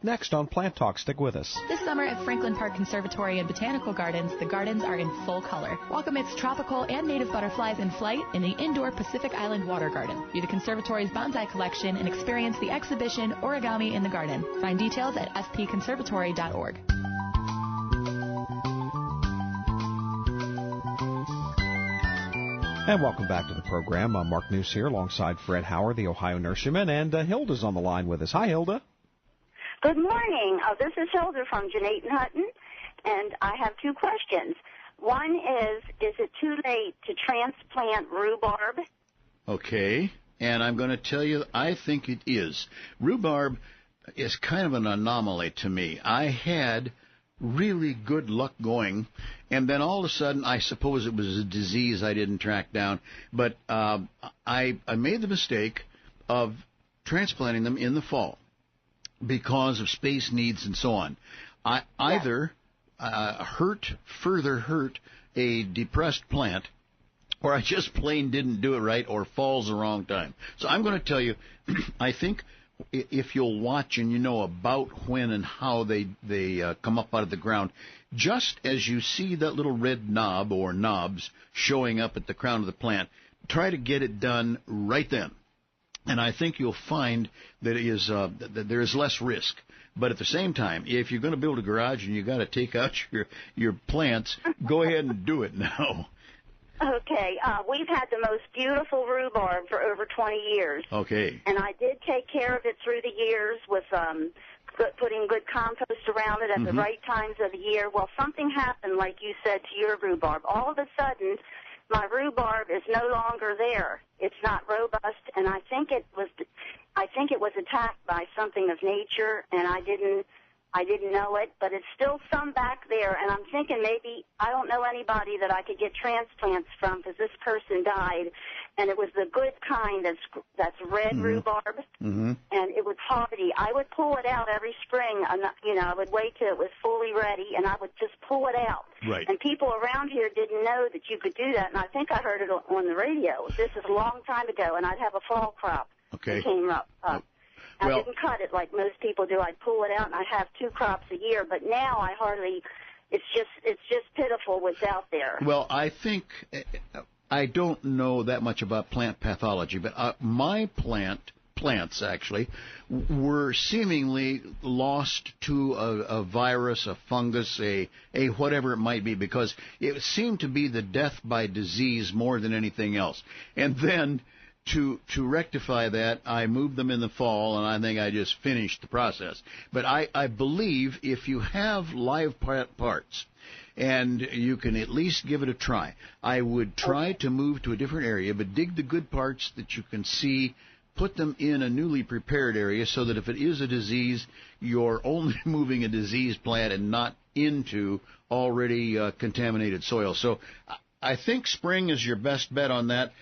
next on Plant Talk. Stick with us. This summer at Franklin Park Conservatory and Botanical Gardens, the gardens are in full color. Walk amidst tropical and native butterflies in flight in the indoor Pacific Island Water Garden. View the conservatory's bonsai collection and experience the exhibition Origami in the Garden. Find details at fpconservatory.org. And welcome back to the program. Mark News here alongside Fred Howard, the Ohio nurseryman, and Hilda's on the line with us. Hi, Hilda. Good morning. This is Hilda from Jeanette Hutton, and I have two questions. One is it too late to transplant rhubarb? Okay, and I'm going to tell you, I think it is. Rhubarb is kind of an anomaly to me. I had really good luck going, and then all of a sudden, I suppose it was a disease I didn't track down, but I made the mistake of transplanting them in the fall because of space needs and so on. I either further hurt a depressed plant, or I just plain didn't do it right, or fall's the wrong time. So I'm going to tell you, I think if you'll watch and you know about when and how they come up out of the ground, just as you see that little red knob or knobs showing up at the crown of the plant, try to get it done right then. And I think you'll find that that there is less risk. But at the same time, if you're going to build a garage and you got to take out your plants, go ahead and do it now. Okay. We've had the most beautiful rhubarb for over 20 years. Okay. And I did take care of it through the years with putting good compost around it at the right times of the year. Well, something happened, like you said, to your rhubarb. All of a sudden, my rhubarb is no longer there. It's not robust, and I think it was attacked by something of nature, and I didn't know it, but it's still some back there, and I'm thinking maybe I don't know anybody that I could get transplants from, because this person died, and it was the good kind that's red rhubarb, and it was hardy. I would pull it out every spring, and I would wait till it was fully ready, and I would just pull it out. Right. And people around here didn't know that you could do that, and I think I heard it on the radio. This is a long time ago, and I'd have a fall crop that came up. I didn't cut it like most people do. I'd pull it out, and I'd have 2 crops a year. But now I hardly. It's just pitiful what's out there. Well, I think I don't know that much about plant pathology, but my plants actually were seemingly lost to a virus, a fungus, a whatever it might be, because it seemed to be the death by disease more than anything else. And then to rectify that, I moved them in the fall, and I think I just finished the process. But I believe if you have live parts, and you can at least give it a try, I would try to move to a different area, but dig the good parts that you can see, put them in a newly prepared area so that if it is a disease, you're only moving a diseased plant and not into already contaminated soil. So I think spring is your best bet on that.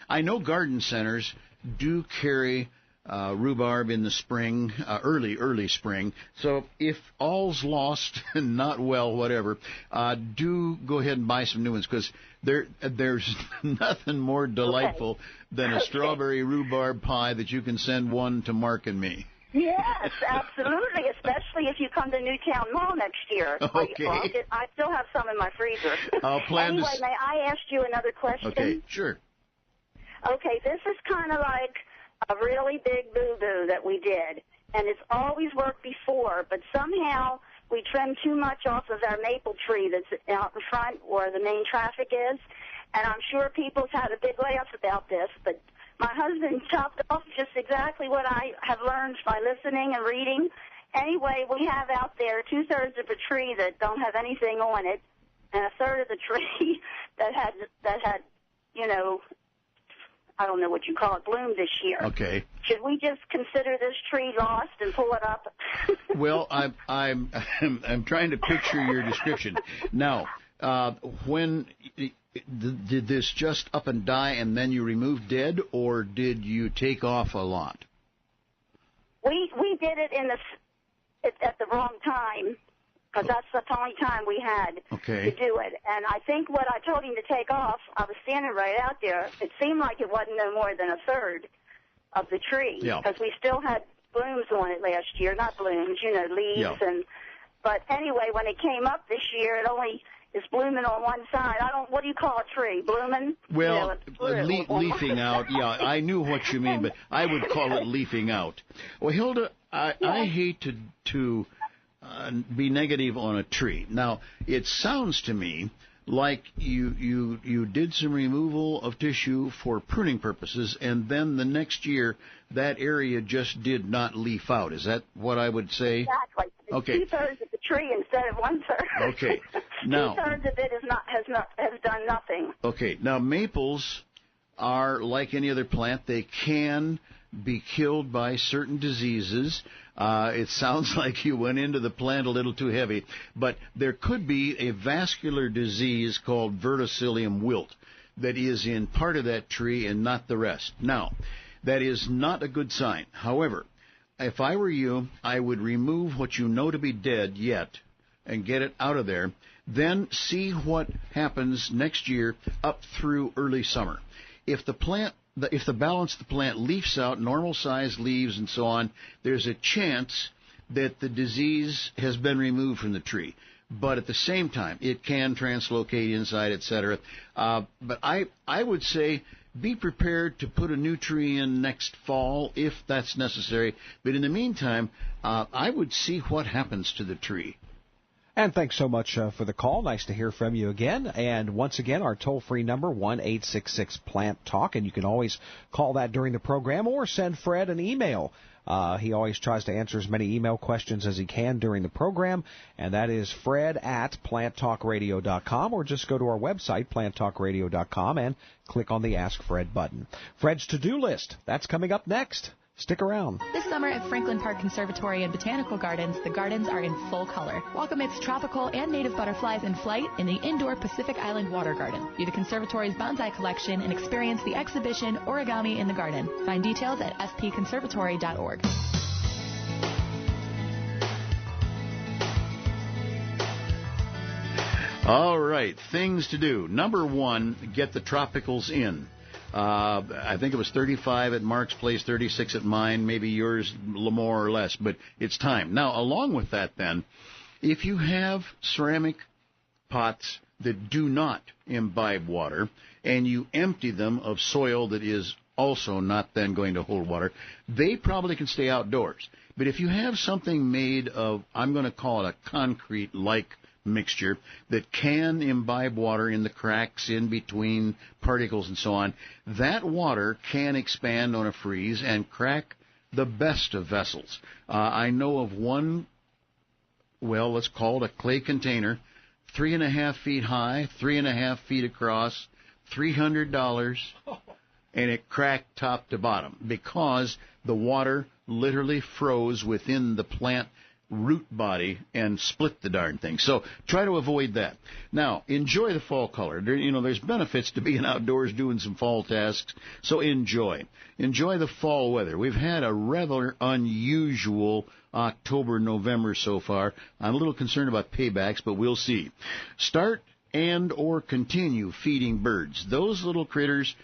I know garden centers do carry rhubarb in the spring, early spring. So if all's lost and not well, whatever, do go ahead and buy some new ones, because there's nothing more delightful than a strawberry rhubarb pie that you can send one to Mark and me. Yes, absolutely, especially if you come to Newtown Mall next year. Okay. I still have some in my freezer. I'll plan anyway, may I ask you another question? Okay, sure. Okay, this is kind of like a really big boo-boo that we did, and it's always worked before, but somehow we trimmed too much off of our maple tree that's out in front where the main traffic is, and I'm sure people's had a big laugh about this, but my husband chopped off just exactly what I have learned by listening and reading. Anyway, we have out there 2/3 of a tree that don't have anything on it, and 1/3 of the tree that had I don't know what you call it, bloomed this year. Okay. Should we just consider this tree lost and pull it up? Well, I'm trying to picture your description. Now, when did this just up and die and then you remove dead, or did you take off a lot? We did it at the wrong time, because that's the only time we had to do it. And I think what I told him to take off, I was standing right out there. It seemed like it wasn't no more than 1/3 of the tree, because we still had blooms on it last year. Not blooms, leaves. Yeah. But anyway, when it came up this year, it only is blooming on one side. What do you call a tree? Blooming? Well, leafing out. Yeah, I knew what you mean, but I would call it leafing out. Well, Hilda, I hate to be negative on a tree. Now, it sounds to me like you did some removal of tissue for pruning purposes, and then the next year that area just did not leaf out. Is that what I would say? Exactly. It's Okay. 2/3 of the tree instead of 1/3. Okay. Now 2/3 of it has done nothing. Okay. Now maples are like any other plant. They can be killed by certain diseases. It sounds like you went into the plant a little too heavy, but there could be a vascular disease called verticillium wilt that is in part of that tree and not the rest. Now, that is not a good sign. However, if I were you, I would remove what you know to be dead yet and get it out of there. Then see what happens next year up through early summer. If the balance of the plant leafs out, normal size leaves and so on, there's a chance that the disease has been removed from the tree. But at the same time, it can translocate inside, etc. But I would say be prepared to put a new tree in next fall if that's necessary. But in the meantime, I would see what happens to the tree. And thanks so much for the call. Nice to hear from you again. And once again, our toll-free number, 1-866-PLANT-TALK. And you can always call that during the program or send Fred an email. He always tries to answer as many email questions as he can during the program. And that is fred@planttalkradio.com, or just go to our website, planttalkradio.com, and click on the Ask Fred button. Fred's to-do list, that's coming up next. Stick around. This summer at Franklin Park Conservatory and Botanical Gardens, the gardens are in full color. Welcome its tropical and native butterflies in flight in the indoor Pacific Island Water Garden. View the conservatory's bonsai collection and experience the exhibition Origami in the Garden. Find details at fpconservatory.org. All right, things to do. Number one, get the tropicals in. I think it was 35 at Mark's place, 36 at mine, maybe yours more or less, but it's time. Now, along with that then, if you have ceramic pots that do not imbibe water and you empty them of soil that is also not then going to hold water, they probably can stay outdoors. But if you have something made of, I'm going to call it a concrete-like mixture that can imbibe water in the cracks in between particles and so on, that water can expand on a freeze and crack the best of vessels. I know of one, well, let's call it a clay container, 3.5 feet high, 3.5 feet across, $300, and it cracked top to bottom because the water literally froze within the plant root body and split the darn thing. So try to avoid that. Now, enjoy the fall color. There's benefits to being outdoors doing some fall tasks, so enjoy. Enjoy the fall weather. We've had a rather unusual October, November so far. I'm a little concerned about paybacks, but we'll see. Start and or continue feeding birds. Those little critters.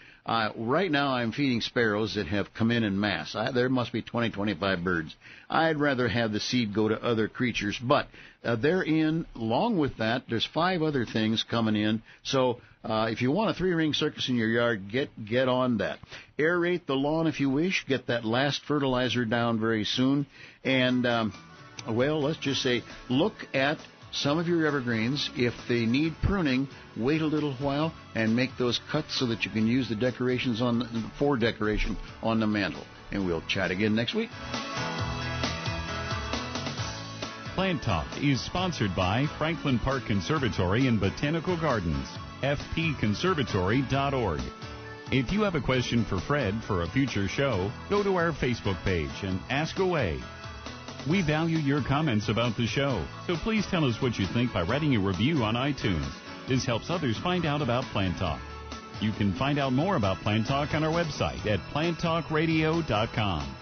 Right now I'm feeding sparrows that have come in mass. There must be 20, 25 birds. I'd rather have the seed go to other creatures, but they're in. Along with that, there's 5 other things coming in. So if you want a 3-ring circus in your yard, get on that. Aerate the lawn if you wish. Get that last fertilizer down very soon. And, let's just say, look at some of your evergreens. If they need pruning, wait a little while and make those cuts so that you can use the decoration on the mantle. And we'll chat again next week. Plant Talk is sponsored by Franklin Park Conservatory and Botanical Gardens, fpconservatory.org. If you have a question for Fred for a future show, go to our Facebook page and ask away. We value your comments about the show, so please tell us what you think by writing a review on iTunes. This helps others find out about Plant Talk. You can find out more about Plant Talk on our website at planttalkradio.com.